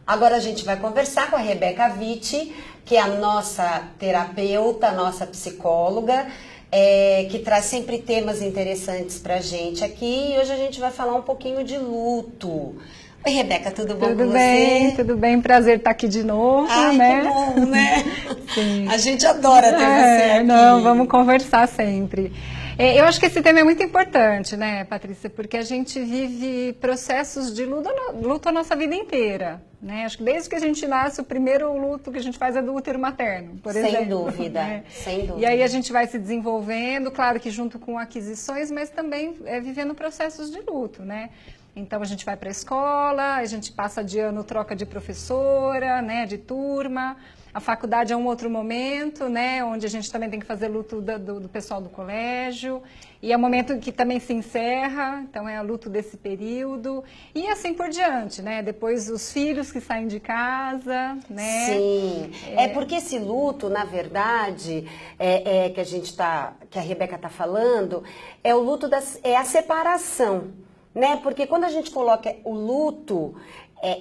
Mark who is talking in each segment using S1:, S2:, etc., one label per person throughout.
S1: Agora a gente vai conversar com a Rebeca Vitti, que é a nossa terapeuta, nossa psicóloga, que traz sempre temas interessantes pra gente aqui. E hoje a gente vai falar um pouquinho de luto. Oi, Rebeca, tudo bom com você?
S2: Tudo bem, prazer estar aqui de novo, né?
S1: Que bom, né?
S2: Sim.
S1: A gente adora ter você aqui.
S2: Não, vamos conversar sempre. Eu acho que esse tema é muito importante, né, Patrícia? Porque a gente vive processos de luto a nossa vida inteira, né? Acho que desde que a gente nasce, o primeiro luto que a gente faz é do útero materno, por exemplo.
S1: Sem dúvida, né? Sem dúvida.
S2: E aí a gente vai se desenvolvendo, claro que junto com aquisições, mas também vivendo processos de luto, né? Então a gente vai para a escola, a gente passa de ano, troca de professora, né, de turma. A faculdade é um outro momento, né, onde a gente também tem que fazer luto do pessoal do colégio. E é um momento que também se encerra, então é o luto desse período. E assim por diante, né? Depois os filhos que saem de casa, né?
S1: Sim, porque esse luto, na verdade, que a Rebeca está falando, é o luto é a separação. Né? Porque quando a gente coloca o luto,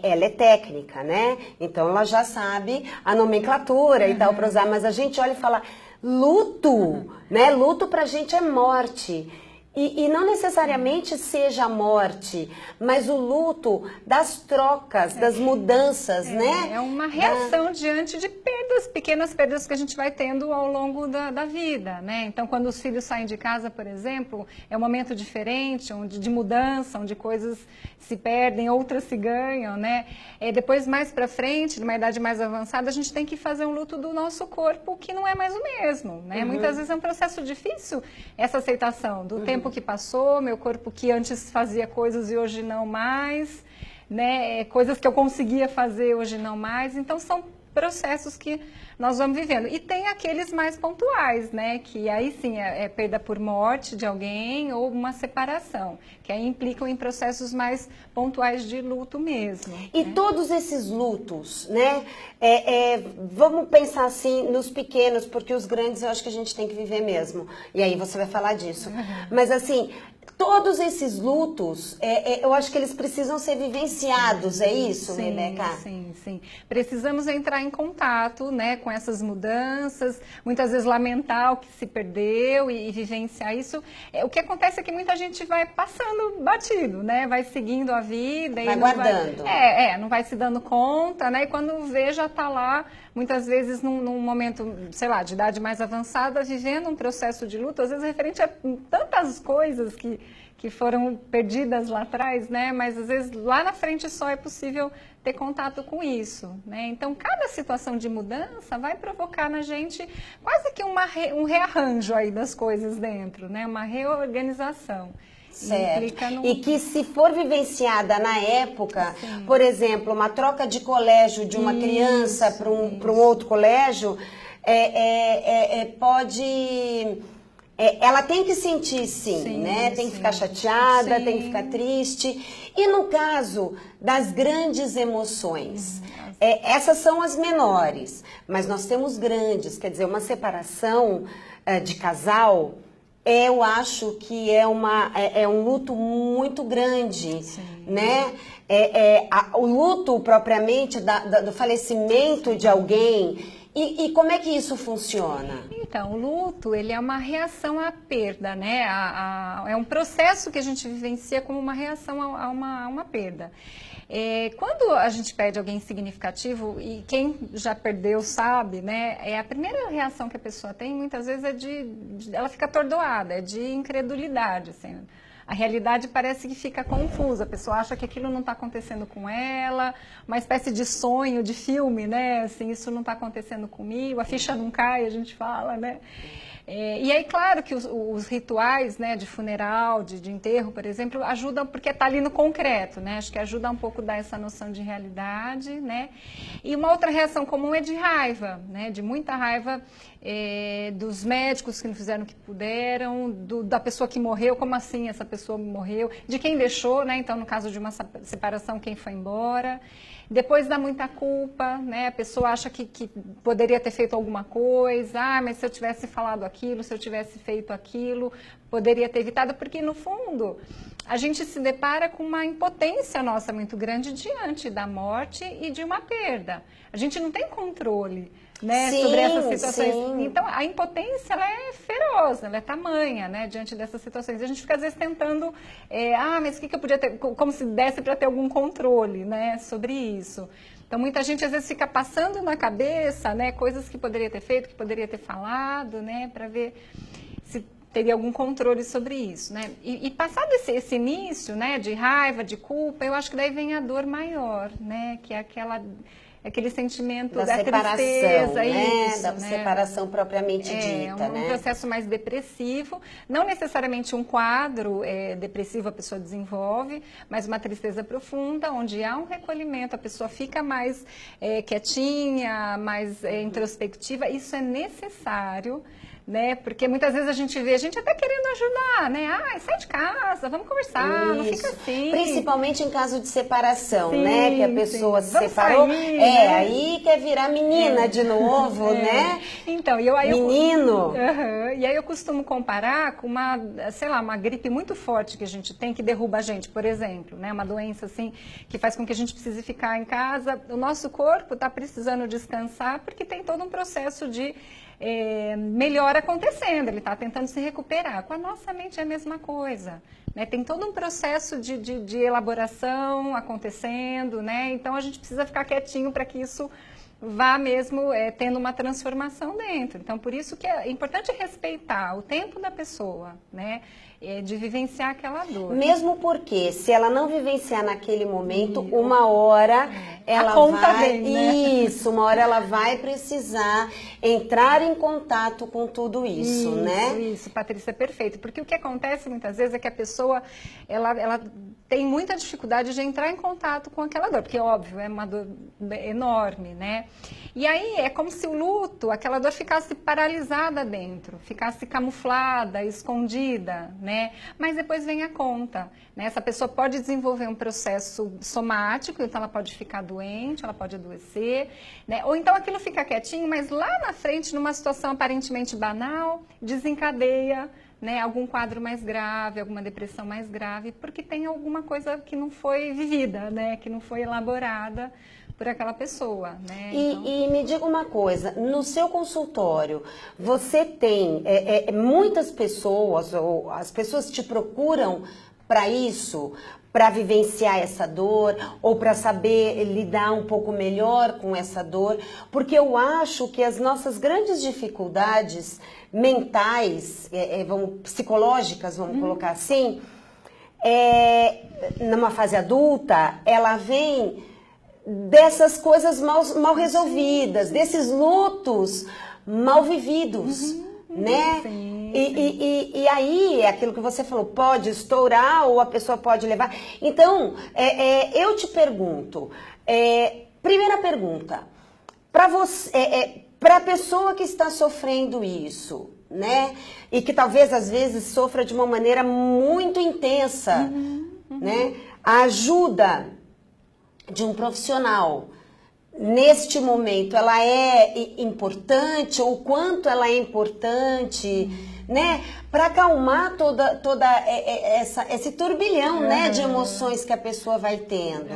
S1: ela é técnica, né? Então ela já sabe a nomenclatura e tal para usar, mas a gente olha e fala luto, né? Luto pra gente é morte. E não necessariamente seja a morte, mas o luto das trocas, das mudanças, né?
S2: É uma reação diante de perdas, pequenas perdas que a gente vai tendo ao longo da vida, né? Então, quando os filhos saem de casa, por exemplo, é um momento diferente, de mudança, onde coisas se perdem, outras se ganham, né? Depois, mais para frente, numa idade mais avançada, a gente tem que fazer um luto do nosso corpo, que não é mais o mesmo, né? Muitas vezes é um processo difícil, essa aceitação do tempo que passou, meu corpo que antes fazia coisas e hoje não mais, né? Coisas que eu conseguia fazer hoje não mais. Então são processos que nós vamos vivendo. E tem aqueles mais pontuais, né? Que aí sim é perda por morte de alguém ou uma separação, que aí implicam em processos mais pontuais de luto mesmo.
S1: E
S2: né?
S1: Todos esses lutos, né? Vamos pensar assim nos pequenos, porque os grandes eu acho que a gente tem que viver mesmo. E aí você vai falar disso. Mas assim, todos esses lutos, eu acho que eles precisam ser vivenciados, é isso,
S2: sim,
S1: Rebeca?
S2: Sim. Precisamos entrar em contato, né, com essas mudanças, muitas vezes lamentar o que se perdeu e vivenciar isso. O que acontece é que muita gente vai passando batido, né, vai seguindo a vida.
S1: Vai guardando.
S2: Não vai se dando conta, né, e quando vê já está lá, muitas vezes num momento, sei lá, de idade mais avançada, vivendo um processo de luto, às vezes referente a tantas coisas que foram perdidas lá atrás, né? Mas às vezes lá na frente só é possível ter contato com isso, né? Então cada situação de mudança vai provocar na gente quase que um rearranjo aí das coisas dentro, né? Uma reorganização.
S1: Certo. E que se for vivenciada na época, por exemplo, uma troca de colégio de uma criança para um outro colégio, pode... ela tem que sentir sim, né? Tem que ficar chateada, tem que ficar triste. E no caso das grandes emoções, essas são as menores, mas nós temos grandes, quer dizer, uma separação de casal, eu acho que é um luto muito grande, né? O luto propriamente do falecimento de alguém. E como é que isso funciona?
S2: Então, o luto, ele é uma reação à perda, né? É um processo que a gente vivencia como uma reação a uma perda. Quando a gente perde alguém significativo, e quem já perdeu sabe, né? A primeira reação que a pessoa tem, muitas vezes, ela fica atordoada, é de incredulidade, assim. A realidade parece que fica confusa, a pessoa acha que aquilo não está acontecendo com ela, uma espécie de sonho, de filme, né? Assim, isso não está acontecendo comigo, a ficha não cai, a gente fala, né? E aí, claro que os rituais, né, de funeral, de enterro, por exemplo, ajudam, porque está ali no concreto, né? Acho que ajuda um pouco a dar essa noção de realidade, né? E uma outra reação comum é de raiva, né? De muita raiva dos médicos que não fizeram o que puderam, da pessoa que morreu, como assim essa pessoa morreu, de quem deixou, né? Então, no caso de uma separação, quem foi embora. Depois dá muita culpa, né? A pessoa acha que poderia ter feito alguma coisa, mas se eu tivesse falado aquilo, se eu tivesse feito aquilo, poderia ter evitado, porque no fundo a gente se depara com uma impotência nossa muito grande diante da morte e de uma perda. A gente não tem controle, né,
S1: sim,
S2: sobre essas situações.
S1: Sim.
S2: Então, a impotência, ela é feroz, ela é tamanha, né, diante dessas situações. A gente fica, às vezes, tentando, mas o que eu podia ter, como se desse para ter algum controle, né, sobre isso. Então, muita gente, às vezes, fica passando na cabeça, né, coisas que poderia ter feito, que poderia ter falado, né, para ver se teria algum controle sobre isso, né? E passado esse início, né, de raiva, de culpa, eu acho que daí vem a dor maior, né, que é aquele sentimento da
S1: separação,
S2: tristeza,
S1: né?
S2: isso,
S1: Da
S2: né?
S1: separação propriamente dita,
S2: um
S1: né?
S2: processo mais depressivo, não necessariamente um quadro depressivo a pessoa desenvolve, mas uma tristeza profunda, onde há um recolhimento, a pessoa fica mais quietinha, mais introspectiva, isso é necessário, né? Porque muitas vezes a gente até querendo ajudar, né? Sai de casa, vamos conversar, não fica assim.
S1: Principalmente em caso de separação,
S2: sim,
S1: né? Que a pessoa se separou,
S2: sair, né?
S1: Aí quer virar menina de novo, né?
S2: Então,
S1: menino.
S2: E aí eu costumo comparar com uma gripe muito forte que a gente tem, que derruba a gente, por exemplo, né? Uma doença assim, que faz com que a gente precise ficar em casa. O nosso corpo está precisando descansar porque tem todo um processo de melhora acontecendo, ele está tentando se recuperar. Com a nossa mente é a mesma coisa, né? Tem todo um processo de elaboração acontecendo, né? Então a gente precisa ficar quietinho para que isso vá mesmo tendo uma transformação dentro. Então por isso que é importante respeitar o tempo da pessoa, né? De vivenciar aquela dor.
S1: Mesmo porque, se ela não vivenciar naquele momento, uma hora ela vai...
S2: Vem, né?
S1: Isso, uma hora ela vai precisar entrar em contato com tudo isso, né?
S2: Isso, Patrícia, perfeito. Porque o que acontece muitas vezes é que a pessoa, ela tem muita dificuldade de entrar em contato com aquela dor, porque, óbvio, é uma dor enorme, né? E aí é como se o luto, aquela dor ficasse paralisada dentro, ficasse camuflada, escondida, né? Mas depois vem a conta, né? Essa pessoa pode desenvolver um processo somático, então ela pode ficar doente, ela pode adoecer, né? Ou então aquilo fica quietinho, mas lá na frente, numa situação aparentemente banal, desencadeia, né, algum quadro mais grave, alguma depressão mais grave, porque tem alguma coisa que não foi vivida, né? Que não foi elaborada por aquela pessoa, né?
S1: E me diga uma coisa, no seu consultório, você tem muitas pessoas, ou as pessoas te procuram para isso, para vivenciar essa dor, ou para saber lidar um pouco melhor com essa dor? Porque eu acho que as nossas grandes dificuldades mentais, psicológicas, vamos colocar assim, numa fase adulta, ela vem dessas coisas mal resolvidas, desses lutos mal vividos, né?
S2: Sim,
S1: e aí, é aquilo que você falou, pode estourar ou a pessoa pode levar. Então, eu te pergunto, primeira pergunta, para a pessoa que está sofrendo isso, né? E que talvez às vezes sofra de uma maneira muito intensa, né? A ajuda de um profissional neste momento, ela é importante, ou quanto ela é importante, né? Para acalmar esse turbilhão, né, de emoções que a pessoa vai tendo.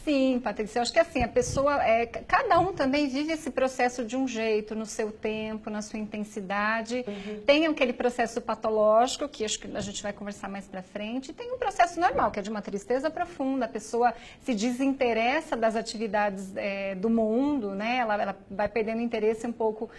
S2: Sim, Patrícia, eu acho que assim, a pessoa, cada um também vive esse processo de um jeito, no seu tempo, na sua intensidade. Tem aquele processo patológico, que acho que a gente vai conversar mais pra frente, e tem um processo normal, que é de uma tristeza profunda, a pessoa se desinteressa das atividades do mundo, né? Ela vai perdendo interesse um pouco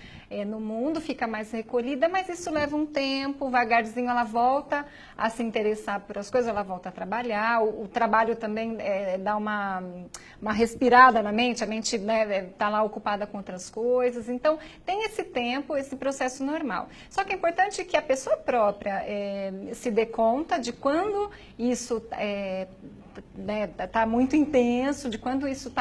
S2: no mundo, fica mais recolhida, mas isso leva um tempo, vagarzinho ela volta a se interessar por as coisas, ela volta a trabalhar, o trabalho também dá uma respirada na mente, a mente, né, tá lá ocupada com outras coisas, então tem esse tempo, esse processo normal. Só que é importante que a pessoa própria se dê conta de quando isso tá muito intenso, de quando isso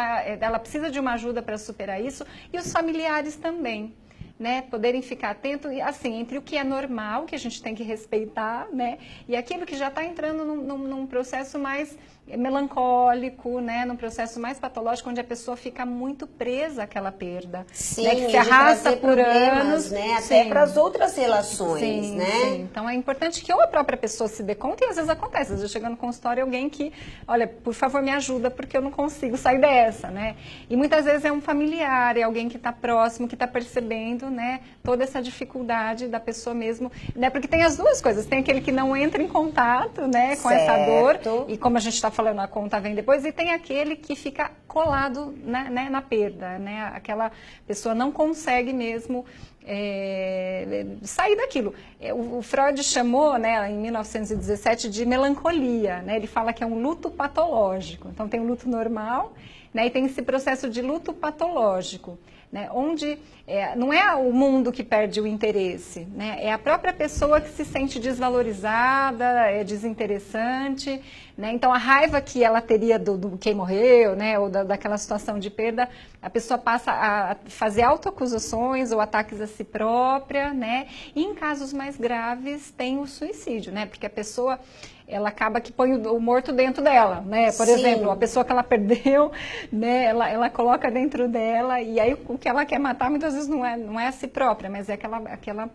S2: ela precisa de uma ajuda para superar isso, e os familiares também. né, poderem ficar atentos, assim, entre o que é normal, que a gente tem que respeitar, né, e aquilo que já está entrando num processo mais melancólico, né, num processo mais patológico, onde a pessoa fica muito presa àquela perda.
S1: Sim,
S2: né, que se arrasta por anos.
S1: Né, até para as outras relações,
S2: sim,
S1: né?
S2: Sim. Então é importante que ou a própria pessoa se dê conta, e às vezes acontece, às vezes chega no consultório alguém que, olha, por favor me ajuda, porque eu não consigo sair dessa, né? E muitas vezes é um familiar, é alguém que está próximo, que está percebendo, né, toda essa dificuldade da pessoa mesmo, né? Porque tem as duas coisas, tem aquele que não entra em contato, né, com essa dor, e como a gente está falando, a conta vem depois, e tem aquele que fica colado, né, na perda, né? Aquela pessoa não consegue mesmo sair daquilo. O Freud chamou, né, em 1917, de melancolia, né? Ele fala que é um luto patológico. Então tem o luto normal, né, e tem esse processo de luto patológico, né, onde não é o mundo que perde o interesse, né, é a própria pessoa que se sente desvalorizada, é desinteressante, né, então a raiva que ela teria do quem morreu, né, ou daquela situação de perda, a pessoa passa a fazer autoacusações ou ataques a si própria, né, e em casos mais graves tem o suicídio, né, porque a pessoa ela acaba que põe o morto dentro dela, né? Por exemplo, a pessoa que ela perdeu, né? Ela coloca dentro dela, e aí o que ela quer matar muitas vezes não é a si própria, mas é aquela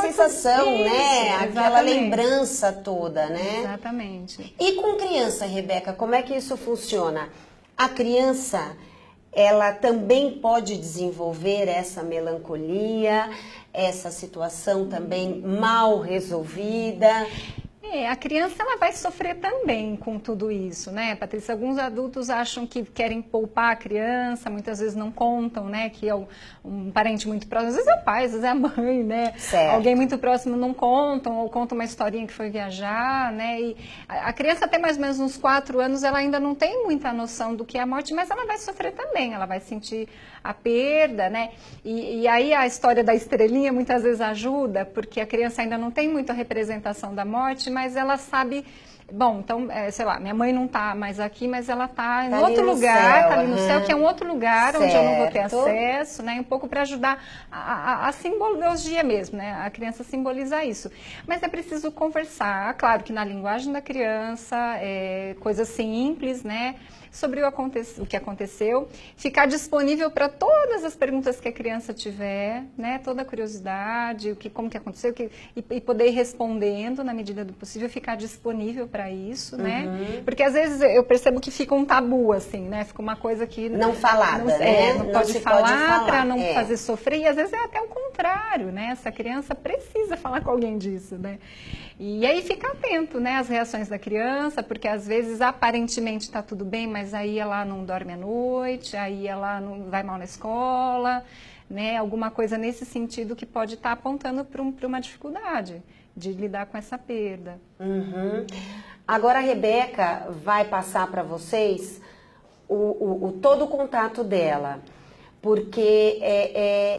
S1: sensação,
S2: isso,
S1: né?
S2: Exatamente.
S1: Aquela lembrança toda, né?
S2: Exatamente.
S1: E com criança, Rebeca, como é que isso funciona? A criança, ela também pode desenvolver essa melancolia, essa situação também mal resolvida.
S2: A criança ela vai sofrer também com tudo isso, né, Patrícia? Alguns adultos acham que querem poupar a criança, muitas vezes não contam, né, que é um parente muito próximo, às vezes é o pai, às vezes é a mãe, né?
S1: Certo.
S2: Alguém muito próximo não contam, ou contam uma historinha que foi viajar, né? E a criança até mais ou menos uns 4 anos, ela ainda não tem muita noção do que é a morte, mas ela vai sofrer também, ela vai sentir a perda, né? E aí a história da estrelinha muitas vezes ajuda, porque a criança ainda não tem muita representação da morte, mas ela sabe, bom, então, sei lá, minha mãe não está mais aqui, mas ela está em outro lugar, está ali no céu, que é um outro lugar onde eu não vou ter acesso, né? Um pouco para ajudar a simbologia mesmo, né? A criança simboliza isso. Mas é preciso conversar, claro que na linguagem da criança, coisas simples, né? Sobre o que aconteceu, ficar disponível para todas as perguntas que a criança tiver, né, toda a curiosidade, como que aconteceu, e poder ir respondendo na medida do possível, ficar disponível para isso, né, porque às vezes eu percebo que fica um tabu, assim, né, fica uma coisa que...
S1: Não falada, né?
S2: Não pode falar para não fazer sofrer, e às vezes é até o contrário, né, essa criança precisa falar com alguém disso, né. E aí fica atento, né, às reações da criança, porque às vezes aparentemente está tudo bem, mas aí ela não dorme à noite, aí ela não vai mal na escola, né, alguma coisa nesse sentido que pode estar apontando para uma dificuldade de lidar com essa perda.
S1: Uhum. Agora a Rebeca vai passar para vocês todo o contato dela. Porque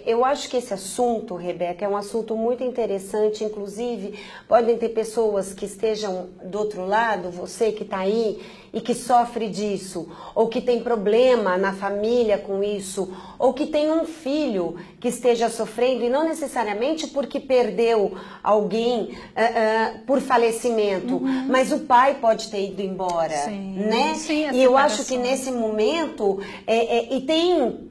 S1: eu acho que esse assunto, Rebeca, é um assunto muito interessante, inclusive podem ter pessoas que estejam do outro lado, você que está aí e que sofre disso, ou que tem problema na família com isso, ou que tem um filho que esteja sofrendo, e não necessariamente porque perdeu alguém por falecimento, mas o pai pode ter ido embora, né?
S2: Sim,
S1: e eu acho que nesse momento, e tem...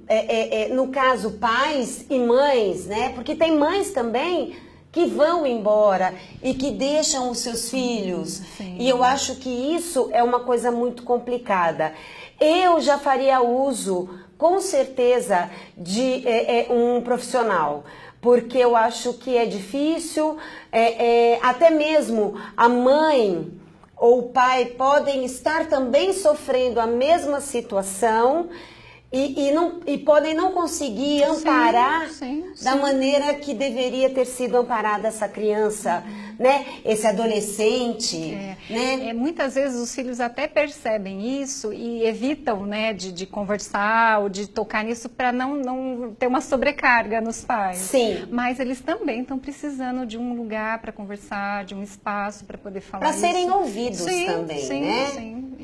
S1: no caso, pais e mães, né? Porque tem mães também que vão embora e que deixam os seus filhos.
S2: Sim.
S1: E eu acho que isso é uma coisa muito complicada. Eu já faria uso, com certeza, de um profissional. Porque eu acho que é difícil, até mesmo a mãe ou o pai podem estar também sofrendo a mesma situação, e podem não conseguir amparar da maneira que deveria ter sido amparada essa criança, né? Esse adolescente, né?
S2: Muitas vezes os filhos até percebem isso e evitam, né, de conversar ou de tocar nisso para não ter uma sobrecarga nos pais.
S1: Sim.
S2: Mas eles também estão precisando de um lugar para conversar, de um espaço para poder falar
S1: para serem ouvidos também,
S2: sim,
S1: né?
S2: Sim.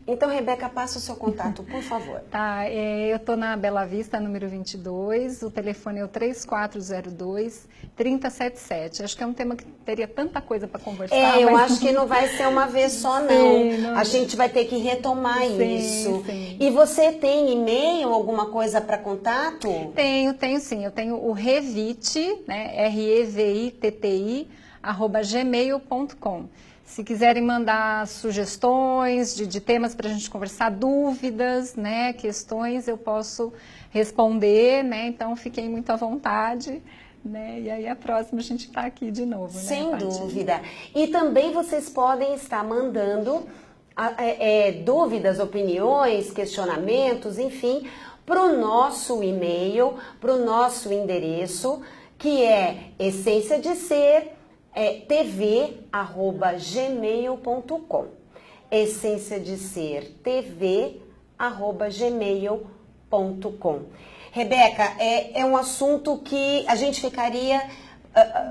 S1: Então, Rebeca, passa o seu contato, por favor.
S2: Tá, eu estou na Bela Vista, número 22, o telefone é o 3402-3077. Acho que é um tema que teria tanta coisa para conversar.
S1: Eu acho que não vai ser uma vez só, não. Sim, não. A gente vai ter que retomar isso. Sim. E você tem e-mail, alguma coisa para contato?
S2: Tenho sim. Eu tenho o Reviti, né, REVITTI, @gmail.com. Se quiserem mandar sugestões de temas para a gente conversar, dúvidas, né, questões, eu posso responder, né? Então, fiquem muito à vontade, né? E aí, a próxima a gente está aqui de novo, né?
S1: Sem dúvida. E também vocês podem estar mandando dúvidas, opiniões, questionamentos, enfim, para o nosso e-mail, para o nosso endereço, que é essência de ser tv@gmail.com. Essência de ser tv@gmail.com. Rebeca, é um assunto que a gente ficaria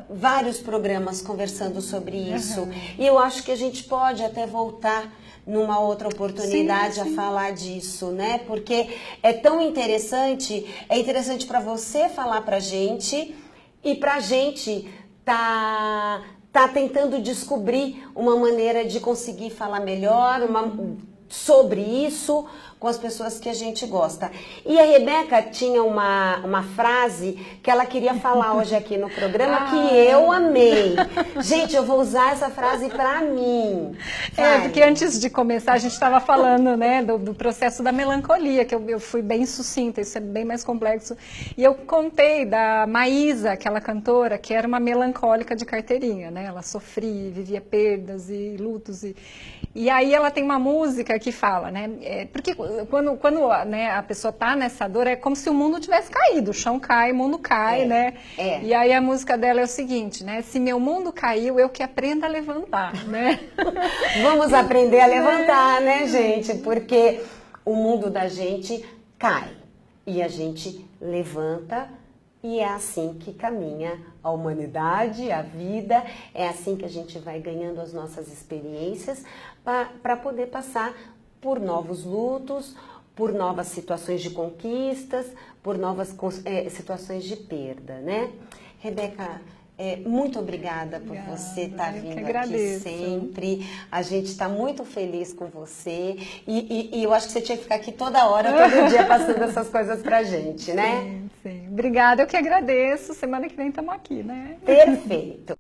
S1: vários programas conversando sobre isso. E eu acho que a gente pode até voltar numa outra oportunidade a falar disso, né? Porque é tão interessante, é interessante para você falar pra gente e pra gente tá tentando descobrir uma maneira de conseguir falar melhor sobre isso com as pessoas que a gente gosta. E a Rebeca tinha uma frase que ela queria falar hoje aqui no programa que eu amei. Gente, eu vou usar essa frase pra mim.
S2: Porque antes de começar a gente estava falando, né, do processo da melancolia, que eu fui bem sucinta, isso é bem mais complexo. E eu contei da Maísa, aquela cantora, que era uma melancólica de carteirinha, né? Ela sofria, vivia perdas e lutos. E aí ela tem uma música que fala, né? Porque quando né, a pessoa tá nessa dor, é como se o mundo tivesse caído, o chão cai, o mundo cai, né? E aí a música dela é o seguinte, né? Se meu mundo caiu, eu que aprendo a levantar, né?
S1: Vamos aprender a levantar, né, gente? Porque o mundo da gente cai e a gente levanta. E é assim que caminha a humanidade, a vida, é assim que a gente vai ganhando as nossas experiências para poder passar por novos lutos, por novas situações de conquistas, por novas situações de perda, né? Rebeca, muito obrigada por você estar vindo aqui sempre. A gente está muito feliz com você e eu acho que você tinha que ficar aqui toda hora, todo dia, passando essas coisas pra gente, né?
S2: Sim. Obrigada, eu que agradeço. Semana que vem estamos aqui, né?
S1: Perfeito.